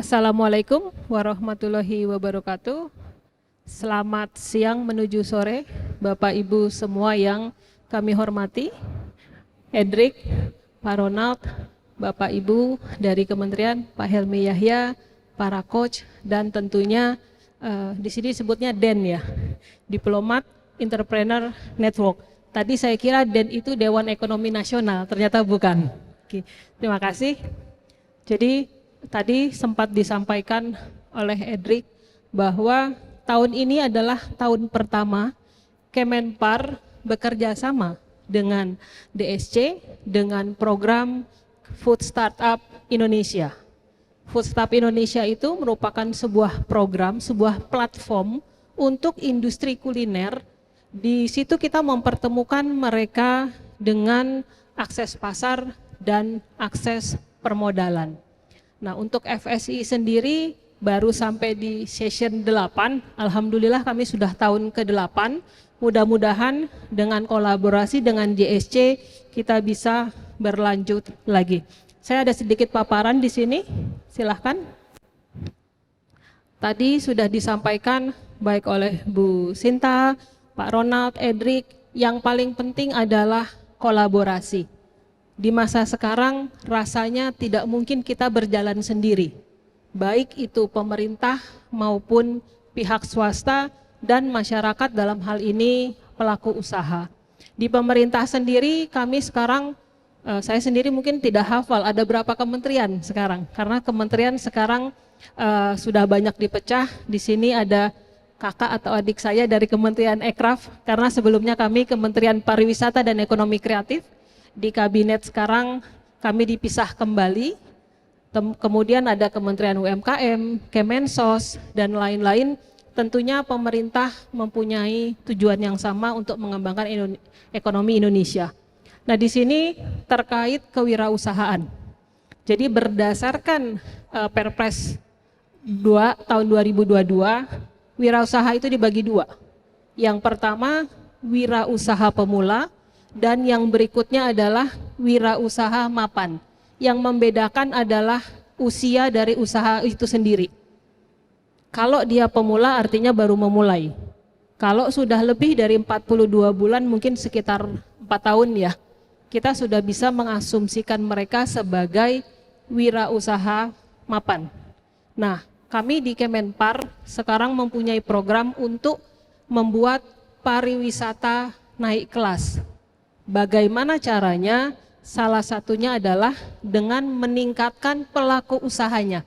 Assalamualaikum warahmatullahi wabarakatuh. Selamat siang menuju sore, Bapak Ibu semua yang kami hormati. Edric, Pak Ronald, Bapak Ibu dari Kementerian, Pak Helmi Yahya, para coach, dan tentunya di sini sebutnya DEN ya, Diplomat Entrepreneur Network. Tadi saya kira DEN itu Dewan Ekonomi Nasional, ternyata bukan. Oke, terima kasih. Jadi tadi sempat disampaikan oleh Edric bahwa tahun ini adalah tahun pertama Kemenpar bekerja sama dengan DSC dengan program Food Startup Indonesia. Food Startup Indonesia itu merupakan sebuah program, sebuah platform untuk industri kuliner. Di situ kita mempertemukan mereka dengan akses pasar dan akses permodalan. Nah, untuk FSI sendiri baru sampai di session 8, alhamdulillah kami sudah tahun ke-8, mudah-mudahan dengan kolaborasi dengan JSC kita bisa berlanjut lagi. Saya ada sedikit paparan di sini, silahkan. Tadi sudah disampaikan baik oleh Bu Sinta, Pak Ronald, Edric, yang paling penting adalah kolaborasi. Di masa sekarang rasanya tidak mungkin kita berjalan sendiri, baik itu pemerintah maupun pihak swasta dan masyarakat dalam hal ini pelaku usaha. Di pemerintah sendiri kami sekarang, saya sendiri mungkin tidak hafal ada berapa kementerian sekarang, karena kementerian sekarang sudah banyak dipecah. Di sini ada kakak atau adik saya dari Kementerian Ekraf, karena sebelumnya kami Kementerian Pariwisata dan Ekonomi Kreatif. Di kabinet sekarang kami dipisah kembali, kemudian ada Kementerian UMKM, Kemensos, dan lain-lain. Tentunya pemerintah mempunyai tujuan yang sama untuk mengembangkan ekonomi Indonesia. Nah, di sini terkait kewirausahaan. Jadi berdasarkan Perpres 2 tahun 2022, wirausaha itu dibagi dua. Yang pertama, wirausaha pemula, dan yang berikutnya adalah wirausaha mapan. Yang membedakan adalah usia dari usaha itu sendiri. Kalau dia pemula artinya baru memulai. Kalau sudah lebih dari 42 bulan, mungkin sekitar 4 tahun ya, kita sudah bisa mengasumsikan mereka sebagai wirausaha mapan. Nah, kami di Kemenpar sekarang mempunyai program untuk membuat pariwisata naik kelas. Bagaimana caranya? Salah satunya adalah dengan meningkatkan pelaku usahanya,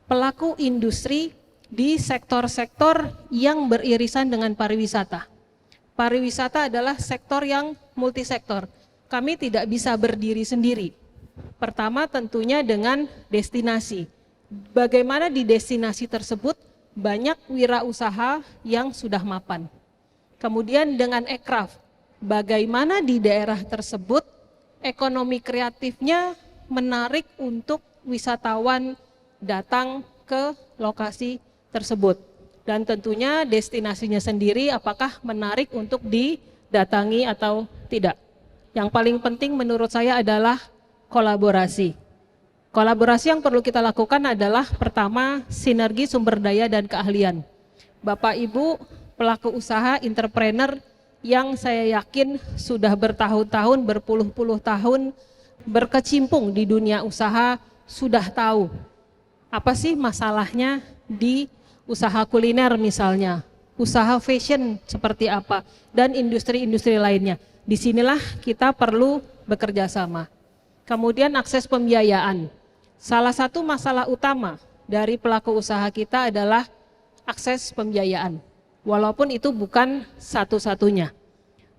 pelaku industri di sektor-sektor yang beririsan dengan pariwisata. Pariwisata adalah sektor yang multisektor. Kami tidak bisa berdiri sendiri. Pertama tentunya dengan destinasi. Bagaimana di destinasi tersebut banyak wirausaha yang sudah mapan. Kemudian dengan ekraf, bagaimana di daerah tersebut ekonomi kreatifnya menarik untuk wisatawan datang ke lokasi tersebut. Dan tentunya destinasinya sendiri apakah menarik untuk didatangi atau tidak. Yang paling penting menurut saya adalah kolaborasi. Kolaborasi yang perlu kita lakukan adalah pertama, sinergi sumber daya dan keahlian. Bapak Ibu pelaku usaha, entrepreneur yang saya yakin sudah bertahun-tahun, berpuluh-puluh tahun berkecimpung di dunia usaha sudah tahu apa sih masalahnya di usaha kuliner misalnya, usaha fashion seperti apa, dan industri-industri lainnya. Disinilah kita perlu bekerja sama. Kemudian akses pembiayaan. Salah satu masalah utama dari pelaku usaha kita adalah akses pembiayaan. Walaupun itu bukan satu-satunya.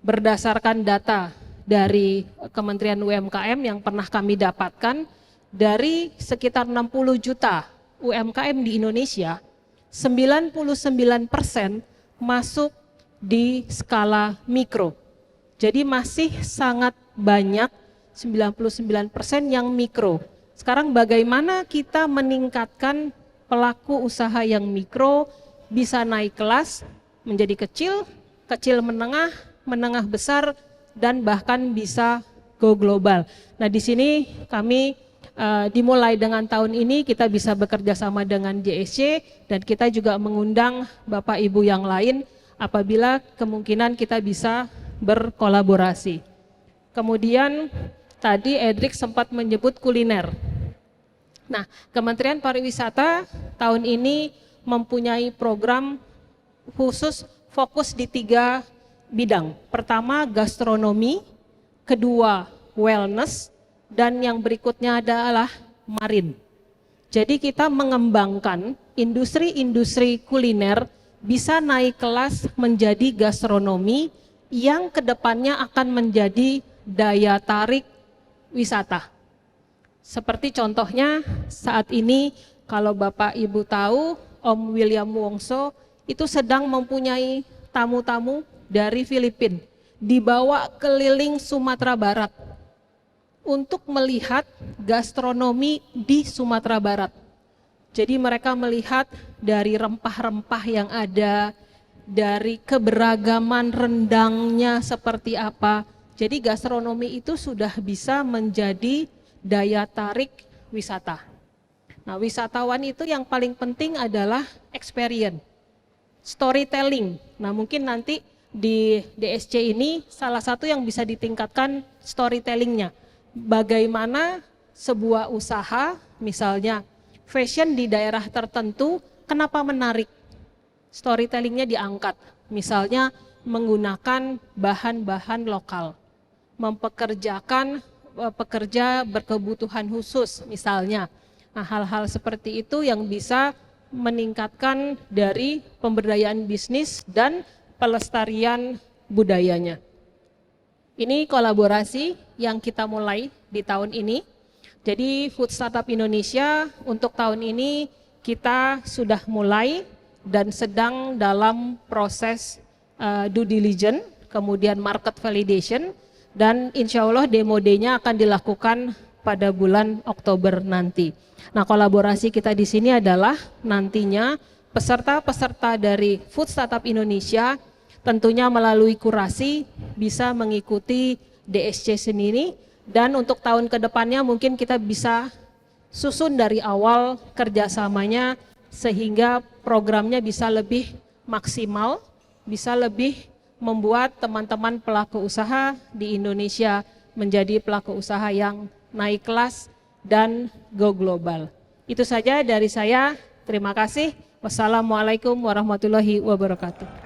Berdasarkan data dari Kementerian UMKM yang pernah kami dapatkan, dari sekitar 60 juta UMKM di Indonesia, 99% masuk di skala mikro. Jadi masih sangat banyak 99% yang mikro. Sekarang bagaimana kita meningkatkan pelaku usaha yang mikro bisa naik kelas menjadi kecil, kecil menengah, menengah besar, dan bahkan bisa go global. Nah, di sini kami dimulai dengan tahun ini kita bisa bekerja sama dengan JSC dan kita juga mengundang Bapak Ibu yang lain apabila kemungkinan kita bisa berkolaborasi. Kemudian tadi Edric sempat menyebut kuliner. Nah, Kementerian Pariwisata tahun ini mempunyai program khusus fokus di 3 bidang. Pertama gastronomi, kedua wellness, dan yang berikutnya adalah marin. Jadi kita mengembangkan industri-industri kuliner bisa naik kelas menjadi gastronomi yang kedepannya akan menjadi daya tarik wisata. Seperti contohnya saat ini kalau Bapak Ibu tahu Om William Wongso itu sedang mempunyai tamu-tamu dari Filipina dibawa keliling Sumatera Barat untuk melihat gastronomi di Sumatera Barat. Jadi mereka melihat dari rempah-rempah yang ada, dari keberagaman rendangnya seperti apa. Jadi gastronomi itu sudah bisa menjadi daya tarik wisata. Nah, wisatawan itu yang paling penting adalah experience, storytelling. Nah, mungkin nanti di DSC ini salah satu yang bisa ditingkatkan storytellingnya. Bagaimana sebuah usaha, misalnya fashion di daerah tertentu, kenapa menarik? Storytellingnya diangkat, misalnya menggunakan bahan-bahan lokal, mempekerjakan pekerja berkebutuhan khusus misalnya. Nah, hal-hal seperti itu yang bisa meningkatkan dari pemberdayaan bisnis dan pelestarian budayanya. Ini kolaborasi yang kita mulai di tahun ini. Jadi Food Startup Indonesia untuk tahun ini kita sudah mulai dan sedang dalam proses due diligence, kemudian market validation, dan insya Allah demo day-nya akan dilakukan pada bulan Oktober nanti. Nah, kolaborasi kita di sini adalah nantinya peserta-peserta dari Food Startup Indonesia tentunya melalui kurasi bisa mengikuti DSC sendiri, dan untuk tahun kedepannya mungkin kita bisa susun dari awal kerjasamanya sehingga programnya bisa lebih maksimal, bisa lebih membuat teman-teman pelaku usaha di Indonesia menjadi pelaku usaha yang naik kelas dan go global. Itu saja dari saya, terima kasih. Wassalamualaikum warahmatullahi wabarakatuh.